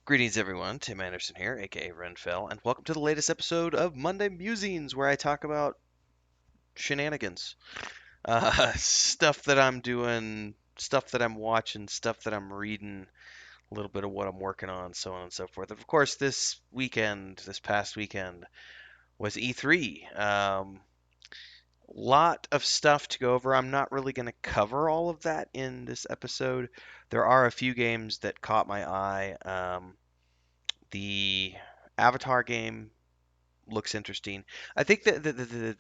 Greetings, everyone. Tim Anderson here, aka Renfell, and welcome to the latest episode of Monday Musings, where I talk about shenanigans, stuff that I'm doing, stuff that I'm watching, stuff that I'm reading, a little bit of what I'm working on, so on and so forth. Of course, this past weekend, was E3. Lot of stuff to go over. I'm not really going to cover all of that in this episode. There are a few games that caught my eye. The Avatar game looks interesting. I think that the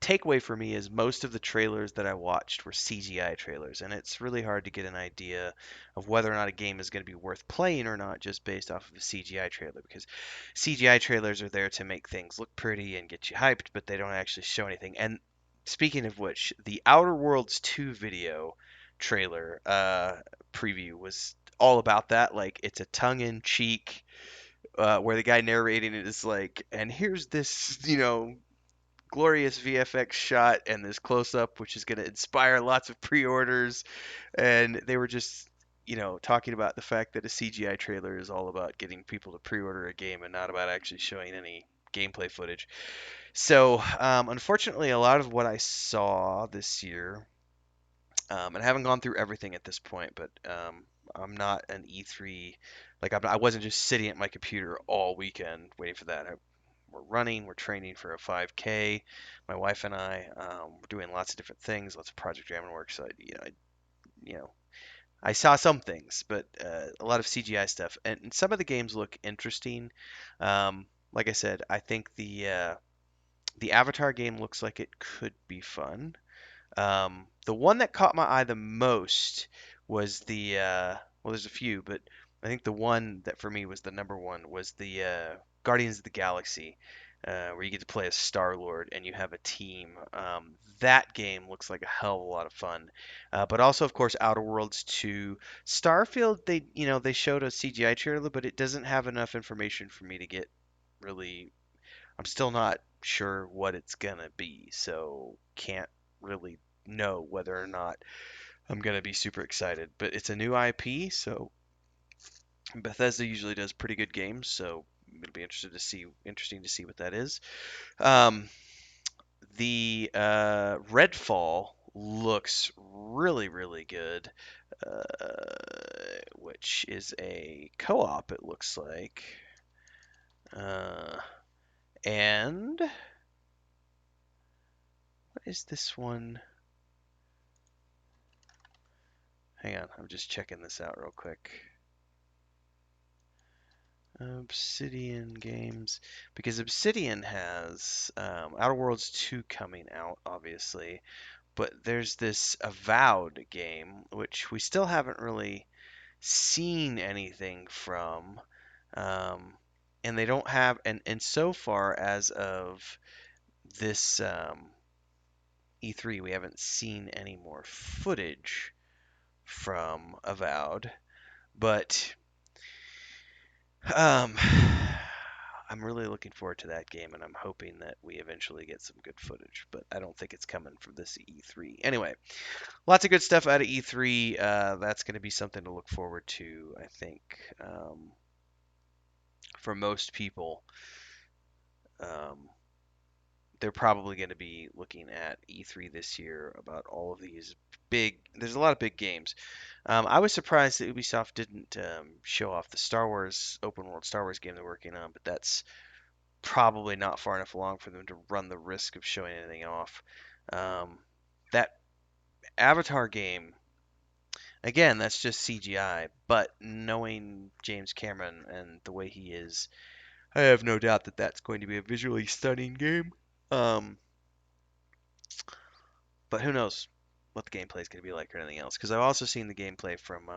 takeaway for me is most of the trailers that I watched were CGI trailers, and it's really hard to get an idea of whether or not a game is going to be worth playing or not just based off of a CGI trailer, because CGI trailers are there to make things look pretty and get you hyped, but they don't actually show anything. And speaking of which, the Outer Worlds 2 video trailer preview was all about that. Like, it's a tongue-in-cheek where the guy narrating it is like, and here's this, glorious VFX shot and this close up, which is going to inspire lots of pre orders. And they were just, talking about the fact that a CGI trailer is all about getting people to pre order a game and not about actually showing any gameplay footage. So, unfortunately, a lot of what I saw this year, and I haven't gone through everything at this point, but I'm not an E3, like I wasn't just sitting at my computer all weekend waiting for that. We're running, we're training for a 5K. My wife and I, we're doing lots of different things, lots of project driving work. So, you know, I saw some things, but a lot of CGI stuff, and some of the games look interesting. Like I said, I think the Avatar game looks like it could be fun. The one that caught my eye the most was well, there's a few, but I think the one that for me was the number one was the Guardians of the Galaxy, where you get to play as Star Lord and you have a team. That game looks like a hell of a lot of fun. But also, of course, Outer Worlds 2. Starfield, they showed a CGI trailer, but it doesn't have enough information for me to get really. I'm still not sure what it's gonna be, so can't really know whether or not I'm gonna be super excited. But it's a new IP, so Bethesda usually does pretty good games, so I'm gonna be interesting to see what that is. Um, the Redfall looks really, really good, which is a co-op. It looks like, uh, and what is this one? Hang on, I'm just checking this out real quick. Obsidian Games, because Obsidian has Outer Worlds 2 coming out, obviously, but there's this Avowed game, which we still haven't really seen anything from, um, and they don't have, and so far as of this E3, we haven't seen any more footage from Avowed, but Um, I'm really looking forward to that game, and I'm hoping that we eventually get some good footage, but I don't think it's coming from this E3. Anyway, lots of good stuff out of E3. That's going to be something to look forward to, I think, for most people. Um, they're probably going to be looking at E3 this year about all of these big. There's a lot of big games. I was surprised that Ubisoft didn't show off the Star Wars open world Star Wars game they're working on, but that's probably not far enough along for them to run the risk of showing anything off. Um, that Avatar game, again, that's just CGI, but knowing James Cameron and the way he is, I have no doubt that that's going to be a visually stunning game. Um, but who knows what the gameplay is going to be like or anything else? Because I've also seen the gameplay from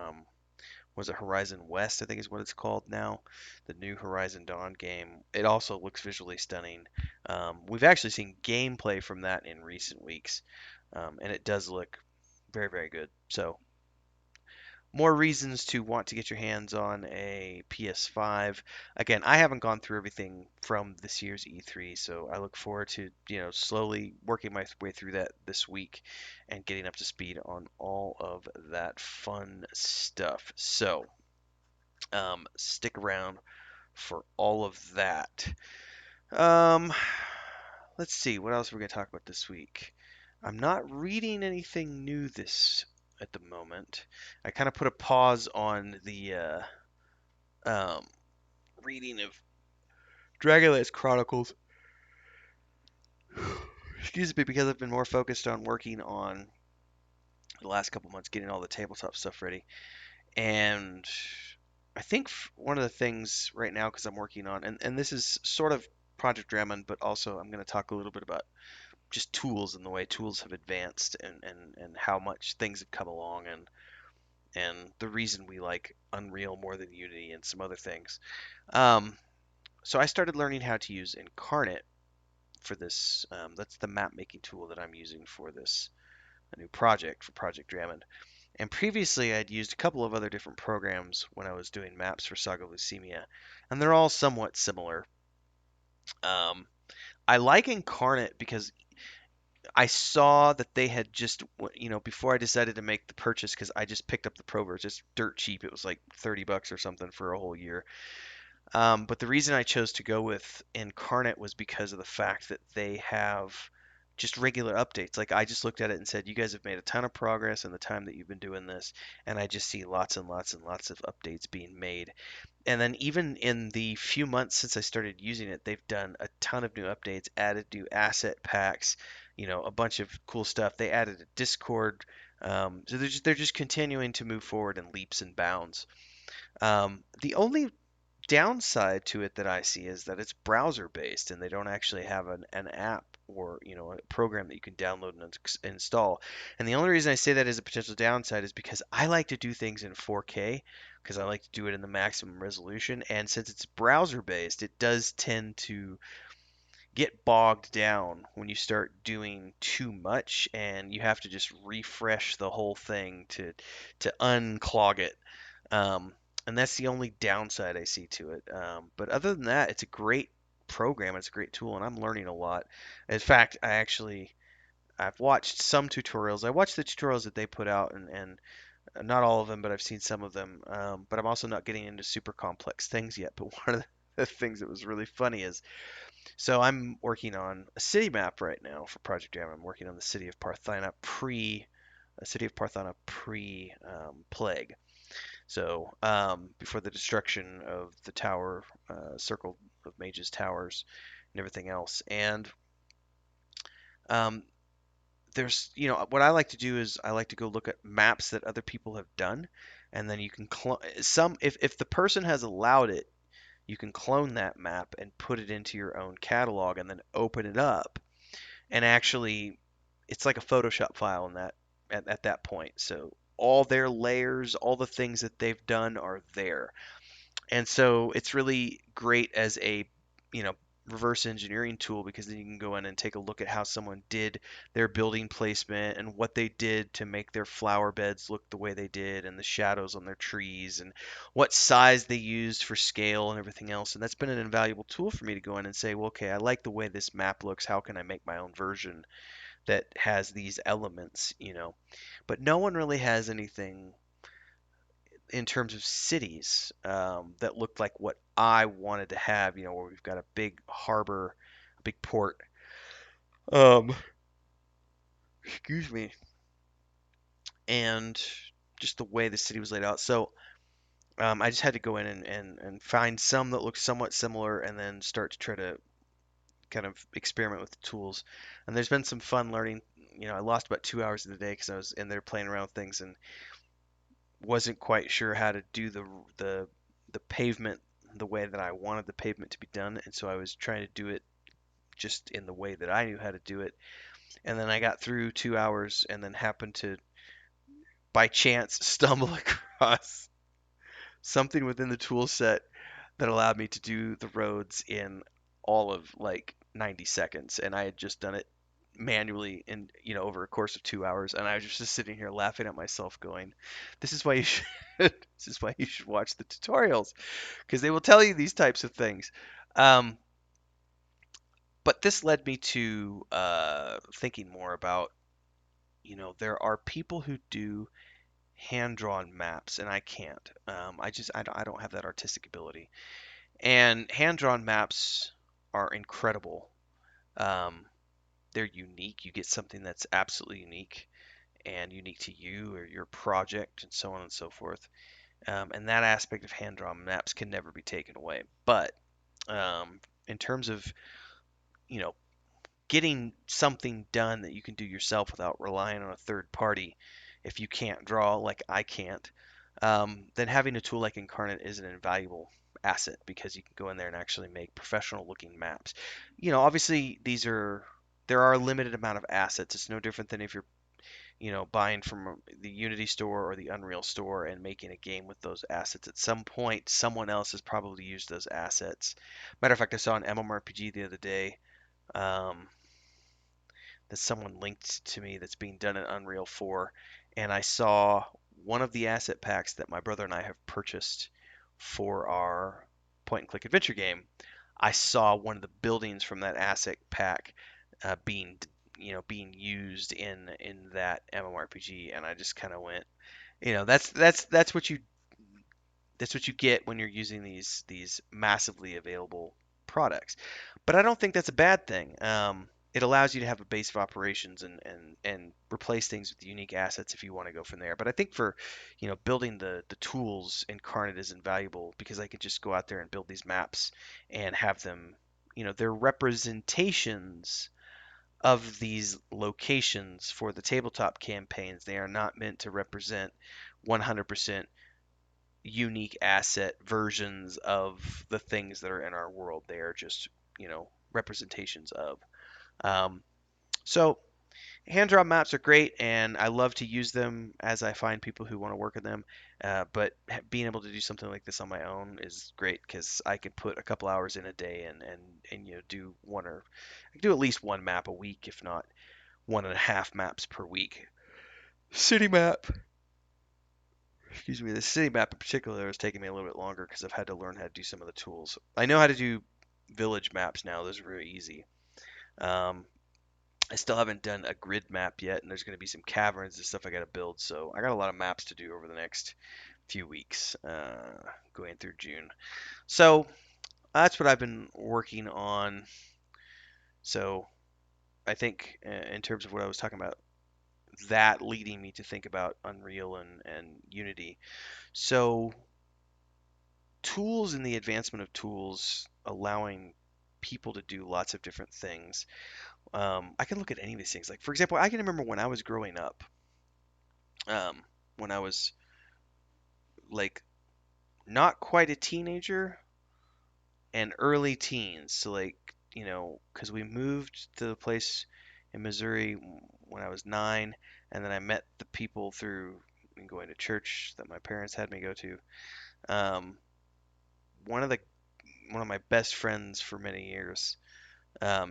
was it Horizon West, I think is what it's called now, the new Horizon Dawn game. It also looks visually stunning. We've actually seen gameplay from that in recent weeks, and it does look very, very good. So, more reasons to want to get your hands on a PS5. Again, I haven't gone through everything from this year's E3, so I look forward to, slowly working my way through that this week and getting up to speed on all of that fun stuff. So, Stick around for all of that. Um, let's see, what else we're going to talk about this week. I'm not reading anything new this at the moment. I kind of put a pause on the um, reading of Dragonlance Chronicles. Excuse me, because I've been more focused on working on the last couple months, getting all the tabletop stuff ready. And I think one of the things right now, because I'm working on, and this is sort of Project Drummond, but also I'm going to talk a little bit about just tools and the way tools have advanced and how much things have come along and the reason we like Unreal more than Unity and some other things. Um, so I started learning how to use Incarnate for this. That's the map making tool that I'm using for this a new project for Project Drummond. And previously, I'd used a couple of other different programs when I was doing maps for Saga Leucemia, and they're all somewhat similar. Um, I like Incarnate because I saw that they had just, before I decided to make the purchase, because I just picked up the Pro version, just dirt cheap. It was like $30 or something for a whole year. But the reason I chose to go with Incarnate was because of the fact that they have just regular updates. Like I just looked at it and said, you guys have made a ton of progress in the time that you've been doing this, and I just see lots and lots and lots of updates being made. And then even in the few months since I started using it, they've done a ton of new updates, added new asset packs, a bunch of cool stuff. They added a Discord. So they're just continuing to move forward in leaps and bounds. The only downside to it that I see is that it's browser based and they don't actually have an app or a program that you can download and install. And the only reason I say that as a potential downside is because I like to do things in 4K because I like to do it in the maximum resolution. And since it's browser based, it does tend to get bogged down when you start doing too much and you have to just refresh the whole thing to unclog it. Um, and that's the only downside I see to it. But other than that, it's a great program. It's a great tool, and I'm learning a lot. In fact, I've watched some tutorials. I watched the tutorials that they put out, and not all of them, but I've seen some of them. But I'm also not getting into super complex things yet. But one of the things that was really funny is, so I'm working on a city map right now for Project Jam. I'm working on the city of Parthena pre plague. So before the destruction of the tower, circle of mages towers, and everything else. And um, there's, what I like to do is I like to go look at maps that other people have done, and then you can if the person has allowed it, you can clone that map and put it into your own catalog, and then open it up, and actually, it's like a Photoshop file in that at that point. So all their layers, all the things that they've done are there. And so it's really great as a, you know, reverse engineering tool because then you can go in and take a look at how someone did their building placement and what they did to make their flower beds look the way they did and the shadows on their trees and what size they used for scale and everything else. And that's been an invaluable tool for me to go in and say, well, okay, I like the way this map looks. How can I make my own version that has these elements? But no one really has anything in terms of cities that looked like what I wanted to have, where we've got a big harbor, a big port. Um, excuse me, and just the way the city was laid out. So I just had to go in and find some that look somewhat similar, and then start to try to kind of experiment with the tools. And there's been some fun learning. I lost about 2 hours of the day because I was in there playing around with things and wasn't quite sure how to do the the pavement the way that I wanted the pavement to be done, and so I was trying to do it just in the way that I knew how to do it. And then I got through 2 hours and then happened to by chance stumble across something within the tool set that allowed me to do the roads in all of like 90 seconds, and I had just done it manually in over a course of 2 hours, and I was just sitting here laughing at myself going, this is why you should this is why you should watch the tutorials because they will tell you these types of things. um, but this led me to thinking more about, there are people who do hand drawn maps, and I can't. I don't have that artistic ability. And hand drawn maps are incredible. Um, they're unique. You get something that's absolutely unique and unique to you or your project, and so on and so forth. And that aspect of hand drawn maps can never be taken away. But in terms of you know getting something done that you can do yourself without relying on a third party, if you can't draw like I can't, then having a tool like Incarnate is an invaluable asset because you can go in there and actually make professional looking maps. Obviously there are a limited amount of assets. It's no different than if you're buying from the Unity store or the Unreal store and making a game with those assets. At some point, someone else has probably used those assets. Matter of fact, I saw an MMORPG the other day. Um, that someone linked to me that's being done in Unreal 4, and I saw one of the asset packs that my brother and I have purchased for our point and click adventure game. I saw one of the buildings from that asset pack being being used in that MMORPG, and I just kind of went, that's what you get when you're using these massively available products. But I don't think that's a bad thing. It allows you to have a base of operations and replace things with unique assets if you want to go from there. But I think for building the tools, Incarnate is invaluable because I can just go out there and build these maps and have them, they're representations of these locations for the tabletop campaigns. They are not meant to represent 100% unique asset versions of the things that are in our world. They are just, representations of. Um, so hand drawn maps are great, and I love to use them as I find people who want to work with them. But being able to do something like this on my own is great because I can put a couple hours in a day and do I can do at least one map a week, if not one and a half maps per week. City map, excuse me, the city map in particular is taking me a little bit longer because I've had to learn how to do some of the tools. I know how to do village maps now; those are very easy. Um, I still haven't done a grid map yet, and there's going to be some caverns and stuff I got to build. So I got a lot of maps to do over the next few weeks, going through June. So that's what I've been working on. So I think in terms of what I was talking about, that leading me to think about Unreal and Unity. So tools and the advancement of tools allowing people to do lots of different things. I can look at any of these things. Like, for example, I can remember when I was growing up, um, when I was like not quite a teenager and early teens. So, like, because we moved to the place in Missouri when I was 9, and then I met the people through going to church that my parents had me go to. Um, one of the one of my best friends for many years.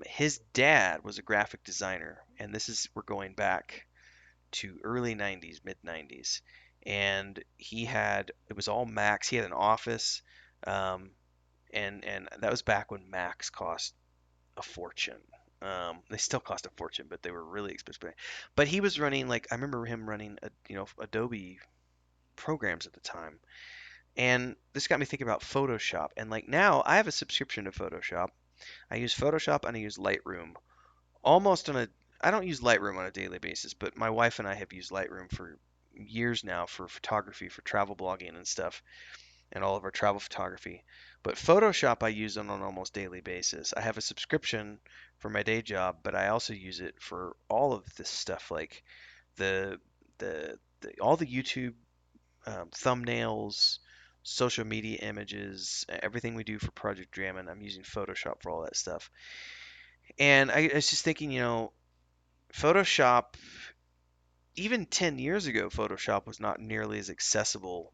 His dad was a graphic designer, and we're going back to early 90s, mid 90s. And it was all Macs. He had an office, um, and that was back when Macs cost a fortune. They still cost a fortune, but they were really expensive. But he was running like I remember him running Adobe programs at the time, and this got me thinking about Photoshop. And like now, I have a subscription to Photoshop. I use Photoshop and I use Lightroom almost on a I don't use Lightroom on a daily basis, but my wife and I have used Lightroom for years now for photography, for travel blogging and stuff, and all of our travel photography. But Photoshop I use on an almost daily basis. I have a subscription for my day job, but I also use it for all of this stuff like the all the YouTube thumbnails, social media images, everything we do for Project Drammon. I'm using Photoshop for all that stuff. And I was just thinking, Photoshop, even 10 years ago, Photoshop was not nearly as accessible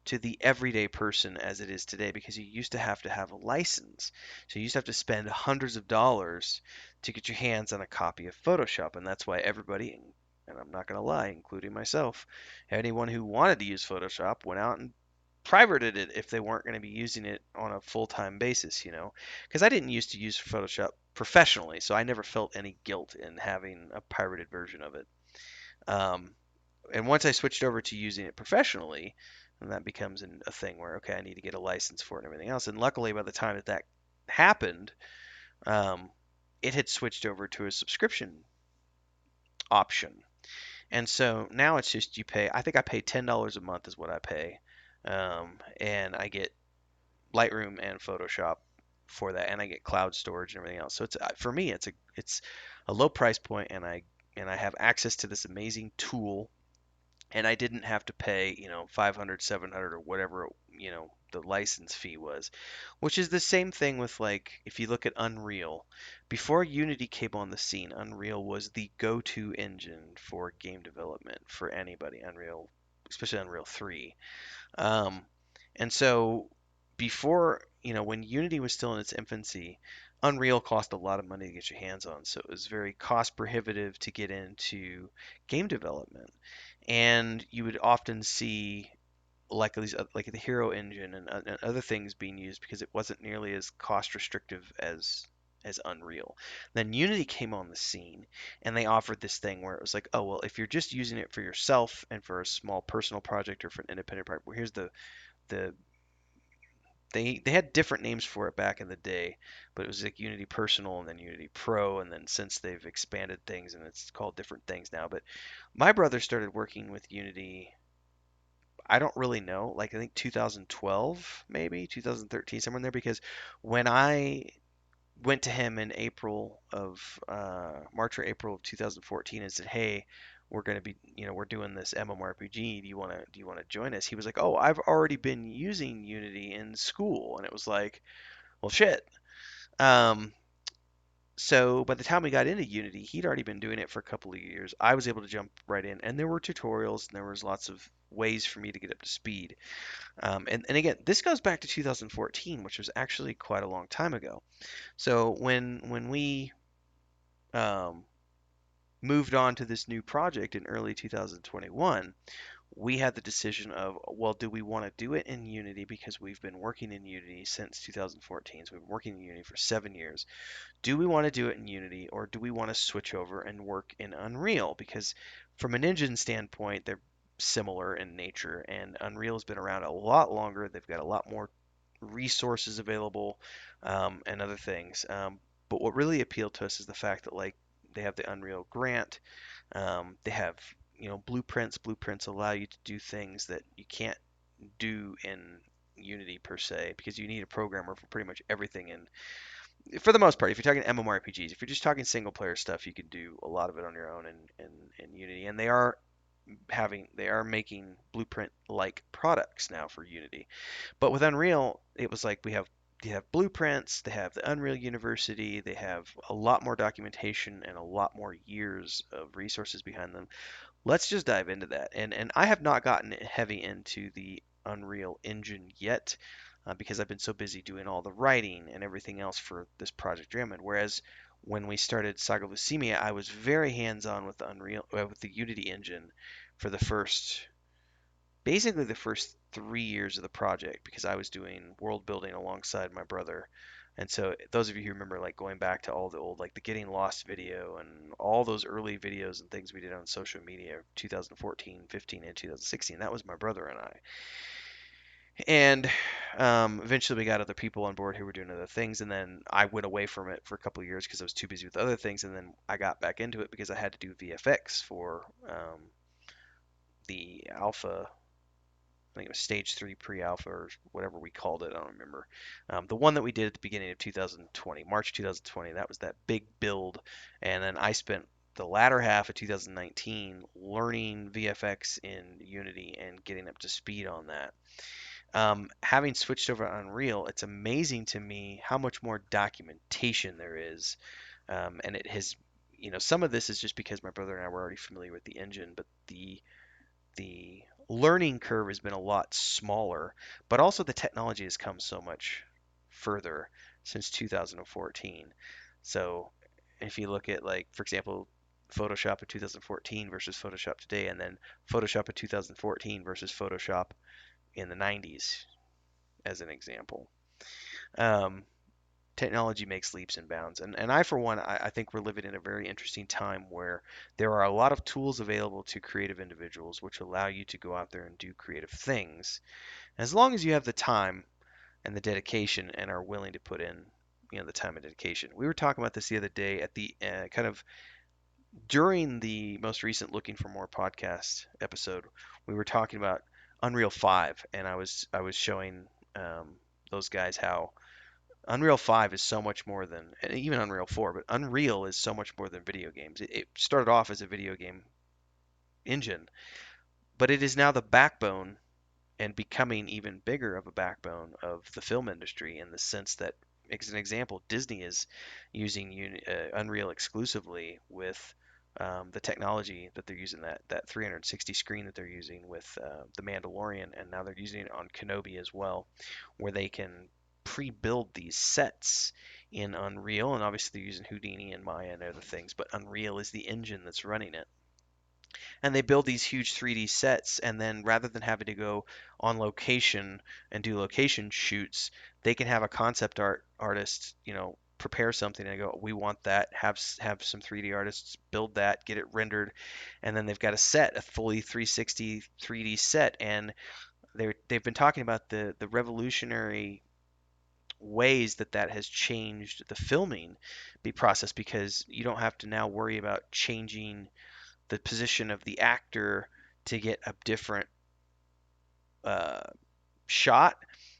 to the everyday person as it is today because you used to have a license. So you used to have to spend hundreds of dollars to get your hands on a copy of Photoshop. And that's why everybody, and I'm not going to lie, including myself, anyone who wanted to use Photoshop went out and pirated it if they weren't going to be using it on a full-time basis, Because I didn't used to use Photoshop professionally, so I never felt any guilt in having a pirated version of it. Um, and once I switched over to using it professionally, and that becomes a thing where okay, I need to get a license for it and everything else. And luckily, by the time that happened, um, it had switched over to a subscription option. And so now it's just you pay. I think I pay $10 a month is what I pay, and I get Lightroom and Photoshop for that, and I get cloud storage and everything else. So it's for me, it's a low price point, and I have access to this amazing tool, and I didn't have to pay 500, 700, or whatever the license fee was, which is the same thing with like if you look at Unreal. Before Unity came on the scene, Unreal was the go-to engine for game development for anybody. Unreal, especially Unreal 3. Um, and so before, when Unity was still in its infancy, Unreal cost a lot of money to get your hands on. So it was very cost prohibitive to get into game development. And you would often see like these like the Hero engine and other things being used because it wasn't nearly as cost restrictive as Unreal. Then Unity came on the scene and they offered this thing where it was like, oh well, if you're just using it for yourself and for a small personal project or for an independent project, well, here's the they had different names for it back in the day, but it was like Unity Personal and then Unity Pro, and then since they've expanded things and it's called different things now. But my brother started working with Unity. I don't really know, like I think 2012, maybe 2013, somewhere in there, because when I went to him in April of March or April of 2014 and said, "Hey, we're going to be, we're doing this MMORPG. Do you want to join us?" He was like, "Oh, I've already been using Unity in school." And it was like, "Well, shit." Um, so by the time we got into Unity, he'd already been doing it for a couple of years. I was able to jump right in, and there were tutorials and there was lots of ways for me to get up to speed. And again, this goes back to 2014, which was actually quite a long time ago. So when we um, moved on to this new project in early 2021, we had the decision of, well, do we want to do it in Unity because we've been working in Unity since 2014, so we've been working in Unity for 7 years. Do we want to do it in Unity or do we want to switch over and work in Unreal? Because from an engine standpoint, they're similar in nature, and Unreal's been around a lot longer. They've got a lot more resources available and other things. But what really appealed to us is the fact that like they have the Unreal Grant, they have blueprints. Blueprints allow you to do things that you can't do in Unity per se because you need a programmer for pretty much everything in for the most part. If you're talking MMORPGs, if you're just talking single player stuff, you can do a lot of it on your own in Unity. And they are making blueprint like products now for Unity. But with Unreal, it was like they have blueprints, they have the Unreal University, they have a lot more documentation and a lot more years of resources behind them. Let's just dive into that. And I have not gotten heavy into the Unreal Engine yet because I've been so busy doing all the writing and everything else for this Project Drummond. Whereas when we started Saga Lucemia, I was very hands-on with the with the Unity engine for basically the first 3 years of the project because I was doing world building alongside my brother. And so those of you who remember like going back to all the old like the Getting Lost video and all those early videos and things we did on social media 2014, 15 and 2016, that was my brother and I. And eventually we got other people on board who were doing other things, and then I went away from it for a couple of years because I was too busy with other things, and then I got back into it because I had to do VFX for the alpha. I think it was stage 3 pre-alpha or whatever we called it. I don't remember. The one that we did at the beginning of 2020, March 2020, that was that big build. And then I spent the latter half of 2019 learning VFX in Unity and getting up to speed on that. Having switched over to Unreal, it's amazing to me how much more documentation there is. And it has, some of this is just because my brother and I were already familiar with the engine, but the learning curve has been a lot smaller, but also the technology has come so much further since 2014. So if you look at like, for example, Photoshop of 2014 versus Photoshop today, and then Photoshop of 2014 versus Photoshop in the 90s, as an example. Um, technology makes leaps and bounds. And I, for one, I think we're living in a very interesting time where there are a lot of tools available to creative individuals which allow you to go out there and do creative things. As long as you have the time and the dedication and are willing to put in, the time and dedication. We were talking about this the other day at the kind of during the most recent Looking for More podcast episode. We were talking about Unreal 5, and I was showing those guys how Unreal 5 is so much more than, and even Unreal 4, but Unreal is so much more than video games. It started off as a video game engine, but it is now the backbone and becoming even bigger of a backbone of the film industry in the sense that, as an example, Disney is using Unreal exclusively with the technology that they're using, that 360 screen that they're using with The Mandalorian, and now they're using it on Kenobi as well, where they can pre-build these sets in Unreal, and obviously they're using Houdini and Maya and other things, but Unreal is the engine that's running it, and they build these huge 3D sets, and then rather than having to go on location and do location shoots, they can have a concept artist, prepare something and go, we want that, have some 3D artists build that, get it rendered, and then they've got a set, a fully 360 3D set, and they've been talking about the revolutionary ways that has changed the filming process, because you don't have to now worry about changing the position of the actor to get a different uh, shot.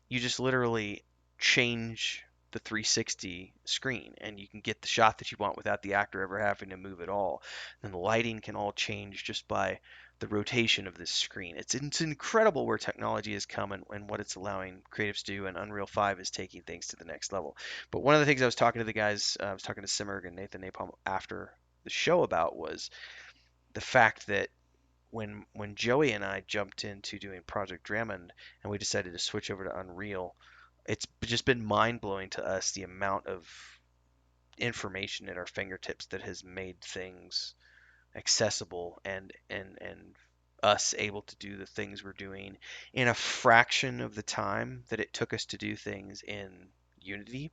You just literally change the 360 screen and you can get the shot that you want without the actor ever having to move at all. And the lighting can all change just by the rotation of this screen. It's incredible where technology has come, and what it's allowing creatives to do, and Unreal 5 is taking things to the next level. But one of the things I was talking to the guys, I was talking to Simmerg and Nathan Napalm after the show about, was the fact that when Joey and I jumped into doing Project Drummond and we decided to switch over to Unreal, it's just been mind blowing to us the amount of information at our fingertips that has made things accessible, and us able to do the things we're doing in a fraction of the time that it took us to do things in Unity.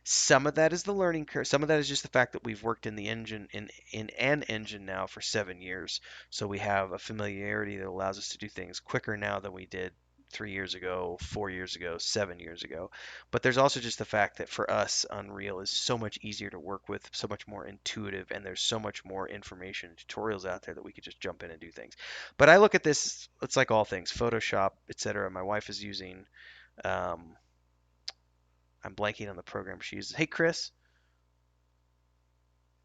Some of that is the learning curve. Some of that is just the fact that we've worked in the engine in an engine now for 7 years. So we have a familiarity that allows us to do things quicker now than we did 3 years ago, 4 years ago, 7 years ago. But there's also just the fact that for us, Unreal is so much easier to work with, so much more intuitive, and there's so much more information and tutorials out there that we could just jump in and do things. But I look at this, it's like all things, Photoshop, etc. My wife is using um, I'm blanking on the program she uses. Hey, Chris.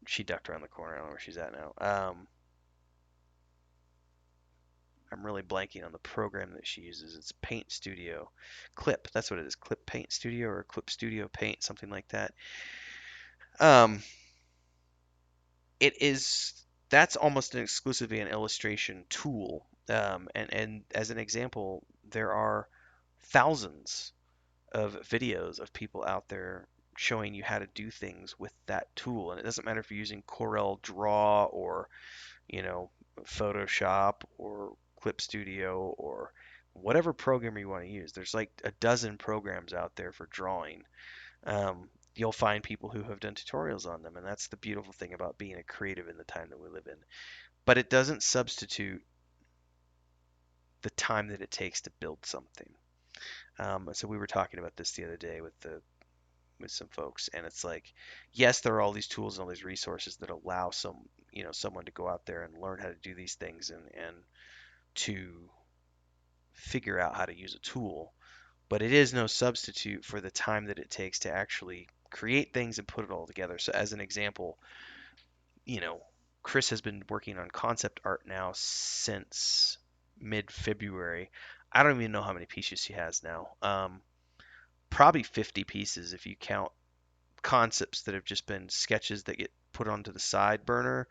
She ducked around the corner. I don't know where she's at now. I'm really blanking on the program that she uses. It's Paint Studio. Clip. That's what it is. Clip Paint Studio or Clip Studio Paint, something like that. Um, it is. That's almost an exclusively an illustration tool. And as an example, there are thousands of videos of people out there showing you how to do things with that tool. And it doesn't matter if you're using Corel Draw or, you know, Photoshop or Clip Studio or whatever program you want to use. There's like a dozen programs out there for drawing. You'll find people who have done tutorials on them, and that's the beautiful thing about being a creative in the time that we live in. But it doesn't substitute the time that it takes to build something. So we were talking about this the other day with some folks, and it's like, yes, there are all these tools and all these resources that allow someone to go out there and learn how to do these things, and to figure out how to use a tool, but it is no substitute for the time that it takes to actually create things and put it all together. So as an example, you know, Chris has been working on concept art now since mid-February. I don't even know how many pieces he has now. Probably 50 pieces if you count concepts that have just been sketches that get put onto the side burner,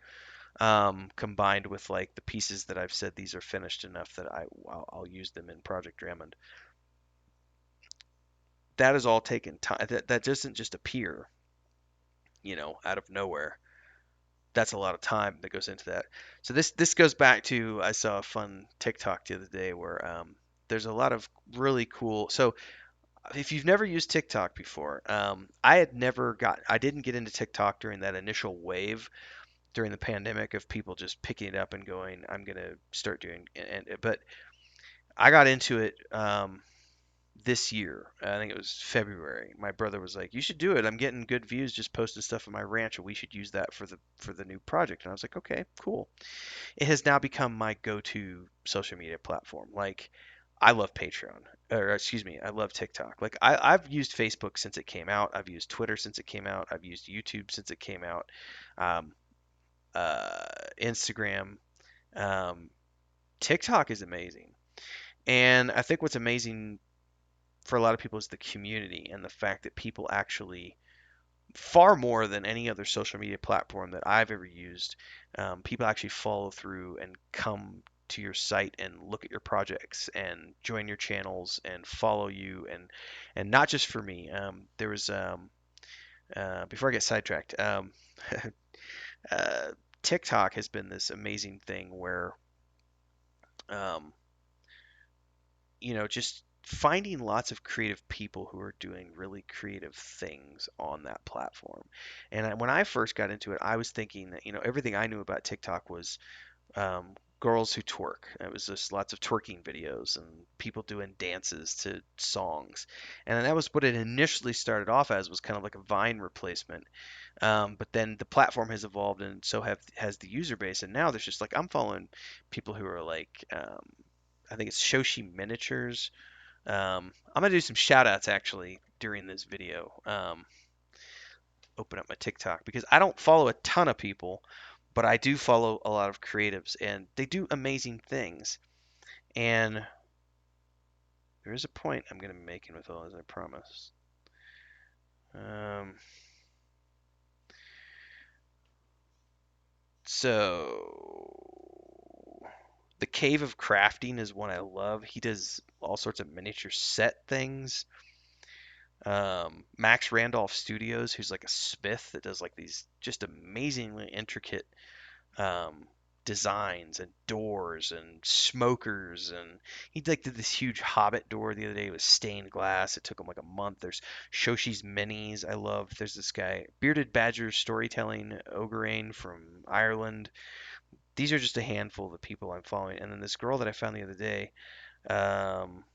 combined with like the pieces that I've said these are finished enough that I'll use them in Project Drummond. That has all taken time. That doesn't just appear, out of nowhere. That's a lot of time that goes into that. So this goes back to, I saw a fun TikTok the other day where there's a lot of really cool. So if you've never used TikTok before, I didn't get into TikTok during that initial wave during the pandemic of people just picking it up and going, I'm gonna start doing, but I got into it this year. I think it was February. My brother was like, "You should do it. I'm getting good views just posting stuff on my ranch, and we should use that for the new project." And I was like, "Okay, cool." It has now become my go-to social media platform. Like, I love Patreon, or excuse me, I love TikTok. Like, I've used Facebook since it came out. I've used Twitter since it came out. I've used YouTube since it came out. Um, uh, Instagram. Um, TikTok is amazing. And I think what's amazing for a lot of people is the community and the fact that people actually, far more than any other social media platform that I've ever used, people actually follow through and come to your site and look at your projects and join your channels and follow you, and not just for me. There was before I get sidetracked, uh, TikTok has been this amazing thing where um, just finding lots of creative people who are doing really creative things on that platform. And when I first got into it, I was thinking that, everything I knew about TikTok was girls who twerk. It was just lots of twerking videos and people doing dances to songs. And that was what it initially started off as, was kind of like a Vine replacement. But then the platform has evolved, and so has the user base. And now there's just like, I'm following people who are like, I think it's Shoshi Miniatures. I'm gonna do some shout outs actually during this video. Open up my TikTok because I don't follow a ton of people, but I do follow a lot of creatives and they do amazing things. And there is a point I'm gonna be making with all this, I promise. Um, so the Cave of Crafting is one I love. He does all sorts of miniature set things. Max Randolph Studios, who's like a smith that does like these just amazingly intricate um, designs and doors and smokers. And he like did this huge Hobbit door the other day with stained glass. It took him like a month. There's Shoshi's Minis. I love. There's this guy, Bearded Badger Storytelling Ogreane from Ireland. These are just a handful of the people I'm following. And then this girl that I found the other day. Um,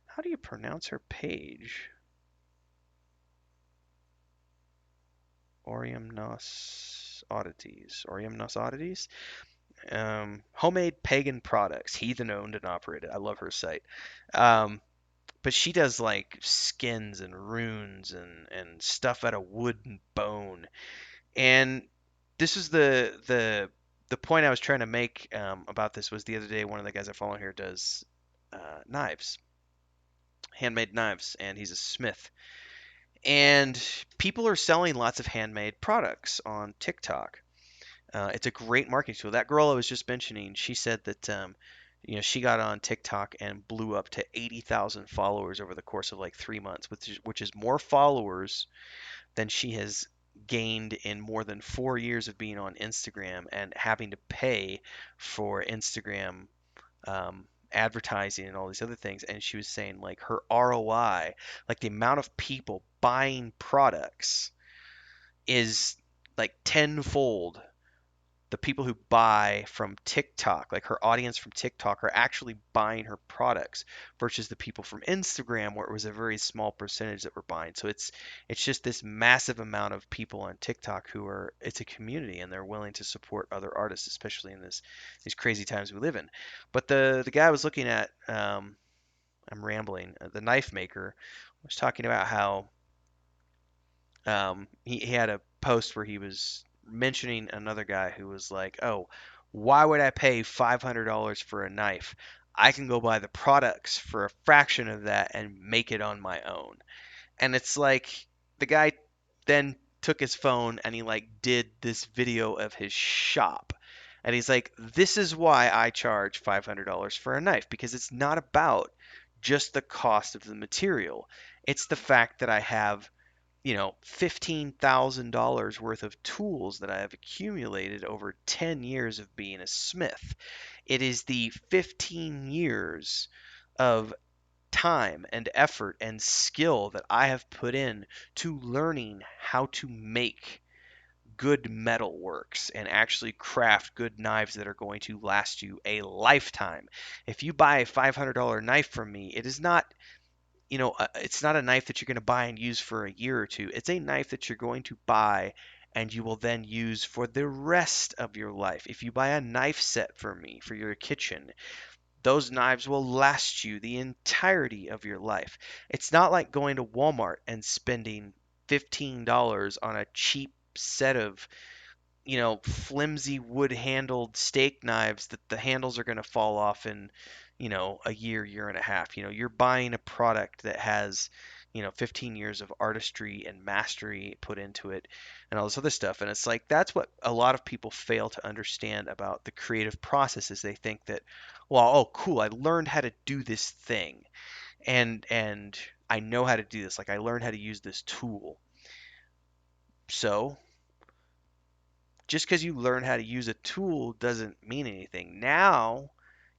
how do you pronounce her page? Oriumnos Oddities. Oriumnos Oddities. Homemade pagan products, heathen owned and operated. I love her site. Um, but she does like skins and runes and stuff out of wood and bone. And this is the point I was trying to make about this was the other day. One of the guys I follow here does knives, handmade knives, and he's a smith. And people are selling lots of handmade products on TikTok. It's a great marketing tool. That girl I was just mentioning, she said that she got on TikTok and blew up to 80,000 followers over the course of like 3 months, which is more followers than she has gained in more than 4 years of being on Instagram and having to pay for Instagram advertising and all these other things. And she was saying like her ROI, like the amount of people buying products, is like tenfold the people who buy from TikTok, like her audience from TikTok, are actually buying her products versus the people from Instagram, where it was a very small percentage that were buying. So it's just this massive amount of people on TikTok who are, it's a community and they're willing to support other artists, especially in these crazy times we live in. But the guy I was looking at, I'm rambling, the knife maker was talking about how he had a post where he was mentioning another guy who was like, "Oh, why would I pay $500 for a knife? I can go buy the products for a fraction of that and make it on my own." And it's like the guy then took his phone and he like did this video of his shop. And he's like, "This is why I charge $500 for a knife, because it's not about just the cost of the material. It's the fact that I have $15,000 worth of tools that I have accumulated over 10 years of being a smith. It is the 15 years of time and effort and skill that I have put in to learning how to make good metal works and actually craft good knives that are going to last you a lifetime. If you buy a $500 knife from me, it is not, it's not a knife that you're going to buy and use for a year or two. It's a knife that you're going to buy and you will then use for the rest of your life. If you buy a knife set from me for your kitchen, those knives will last you the entirety of your life. It's not like going to Walmart and spending $15 on a cheap set of flimsy wood handled steak knives that the handles are going to fall off in, a year, year and a half. You're buying a product that has, 15 years of artistry and mastery put into it and all this other stuff. And it's like that's what a lot of people fail to understand about the creative process is they think that, well, oh, cool, I learned how to do this thing and I know how to do this. Like I learned how to use this tool. So just because you learn how to use a tool doesn't mean anything. Now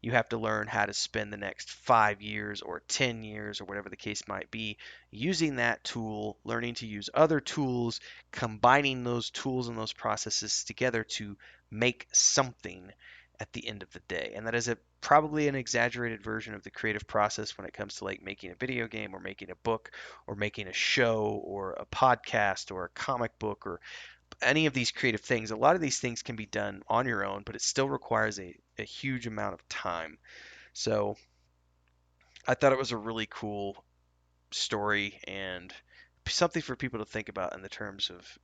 you have to learn how to spend the next 5 years or 10 years or whatever the case might be using that tool, learning to use other tools, combining those tools and those processes together to make something at the end of the day. And that is probably an exaggerated version of the creative process when it comes to like making a video game or making a book or making a show or a podcast or a comic book or any of these creative things. A lot of these things can be done on your own, but it still requires a huge amount of time. So I thought it was a really cool story and something for people to think about in the terms of,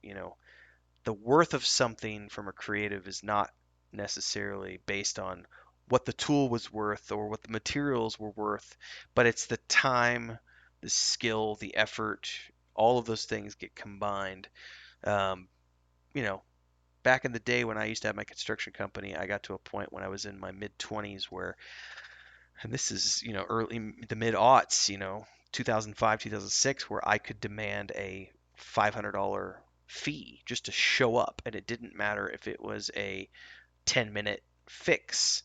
the worth of something from a creative is not necessarily based on what the tool was worth or what the materials were worth, but it's the time, the skill, the effort, all of those things get combined. Um, you know, Back in the day when I used to have my construction company, I got to a point when I was in my mid 20s where, and this is, early, the mid aughts, 2005, 2006, where I could demand a $500 fee just to show up. And it didn't matter if it was a 10-minute fix,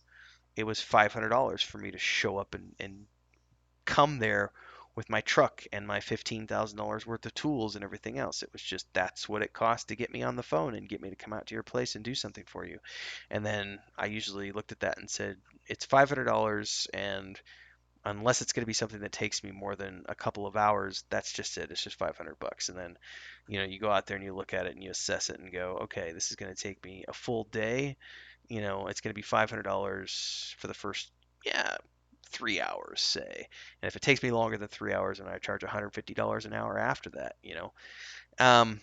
it was $500 for me to show up and come there with my truck and my $15,000 worth of tools and everything else. It was just that's what it cost to get me on the phone and get me to come out to your place and do something for you. And then I usually looked at that and said, it's $500 and unless it's going to be something that takes me more than a couple of hours, that's just it. It's just $500. And then, you go out there and you look at it and you assess it and go, okay, this is going to take me a full day. It's going to be $500 for the first, yeah, 3 hours, say. And if it takes me longer than 3 hours, and I charge $150 an hour after that, um,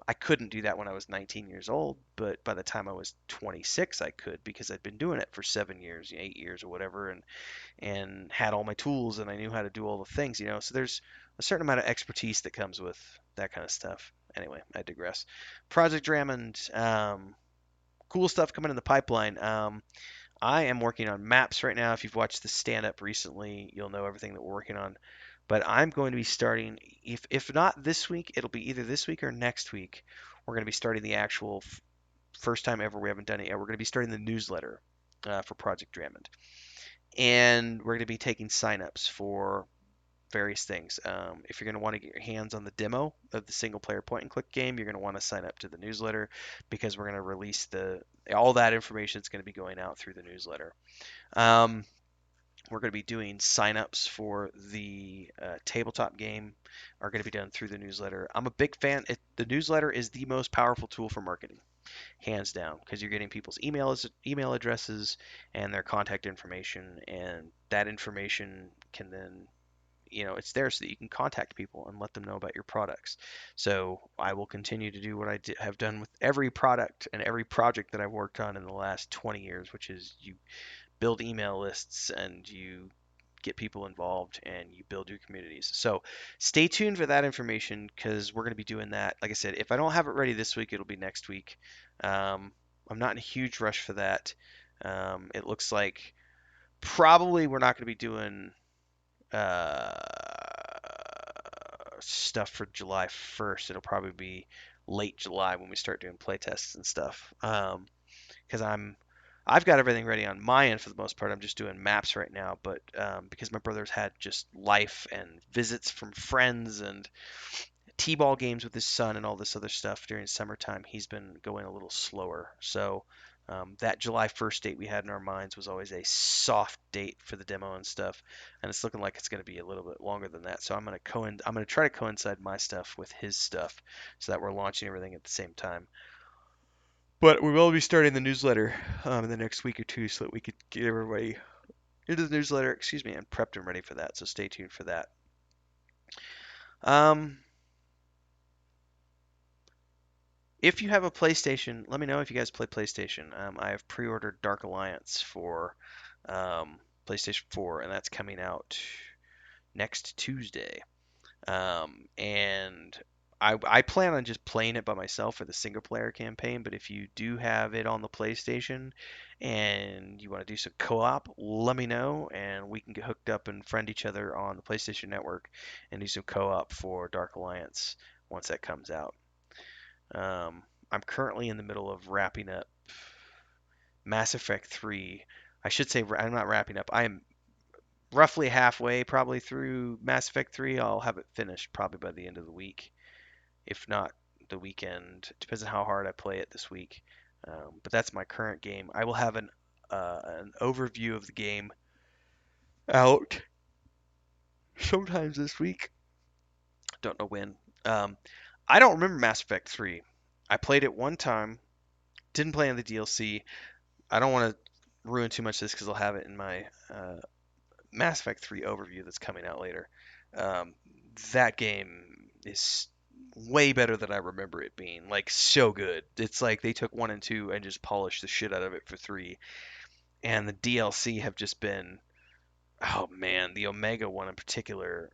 I couldn't do that when I was 19 years old, but by the time I was 26, I could because I'd been doing it for 7 years, 8 years, or whatever, and had all my tools and I knew how to do all the things. So there's a certain amount of expertise that comes with that kind of stuff. Anyway, I digress. Project Drummond, cool stuff coming in the pipeline. I am working on maps right now. If you've watched the stand up recently, you'll know everything that we're working on. But I'm going to be starting, if not this week, it'll be either this week or next week. We're going to be starting the actual first time ever we haven't done it yet. We're going to be starting the newsletter for Project Drummond. And we're going to be taking signups for various things. If you're going to want to get your hands on the demo of the single player point and click game, you're going to want to sign up to the newsletter because we're going to release all that information is going to be going out through the newsletter. Um, we're going to be doing signups for the tabletop game are going to be done through the newsletter. I'm a big fan. The newsletter is the most powerful tool for marketing, hands down, because you're getting people's email addresses and their contact information, and that information can then it's there so that you can contact people and let them know about your products. So I will continue to do what I have done with every product and every project that I've worked on in the last 20 years, which is you build email lists and you get people involved and you build your communities. So stay tuned for that information because we're going to be doing that. Like I said, if I don't have it ready this week, it'll be next week. I'm not in a huge rush for that. It looks like probably we're not going to be doing uh, stuff for July 1st. It'll probably be late July when we start doing playtests and stuff. Because I've got everything ready on my end for the most part. I'm just doing maps right now, but because my brother's had just life and visits from friends and t-ball games with his son and all this other stuff during summertime, he's been going a little slower. So that July 1st date we had in our minds was always a soft date for the demo and stuff, and it's looking like it's going to be a little bit longer than that. So I'm going to try to coincide my stuff with his stuff so that we're launching everything at the same time. But we will be starting the newsletter in the next week or two so that we could get everybody into the newsletter, excuse me, and prepped and ready for that. So stay tuned for that. Um, if you have a PlayStation, let me know if you guys play PlayStation. I have pre-ordered Dark Alliance for PlayStation 4, and that's coming out next Tuesday. And I plan on just playing it by myself for the single player campaign, but if you do have it on the PlayStation and you want to do some co-op, let me know and we can get hooked up and friend each other on the PlayStation Network and do some co-op for Dark Alliance once that comes out. Um, I'm currently in the middle of wrapping up Mass Effect 3. I should say I'm not wrapping up. I'm roughly halfway probably through Mass Effect 3. I'll have it finished probably by the end of the week, if not the weekend. Depends on how hard I play it this week. But that's my current game. I will have an overview of the game out sometimes this week. Don't know when. Um, I don't remember Mass Effect 3. I played it one time. Didn't play on the DLC. I don't want to ruin too much of this because I'll have it in my Mass Effect 3 overview that's coming out later. Um, that game is way better than I remember it being. Like, so good. It's like they took 1 and 2 and just polished the shit out of it for 3. And the DLC have just been, oh man, the Omega one in particular.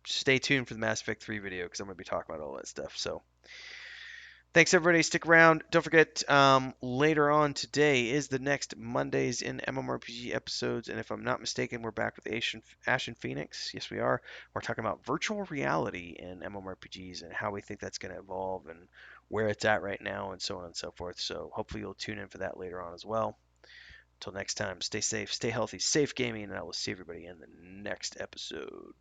Stay tuned for the Mass Effect 3 video because I'm going to be talking about all that stuff. So, thanks everybody. Stick around. Don't forget, later on today is the next Mondays in MMORPG episodes, and if I'm not mistaken, we're back with Ashen Phoenix. Yes, we are. We're talking about virtual reality in MMORPGs and how we think that's going to evolve and where it's at right now, and so on and so forth. So hopefully you'll tune in for that later on as well. Until next time, stay safe, stay healthy, safe gaming, and I will see everybody in the next episode.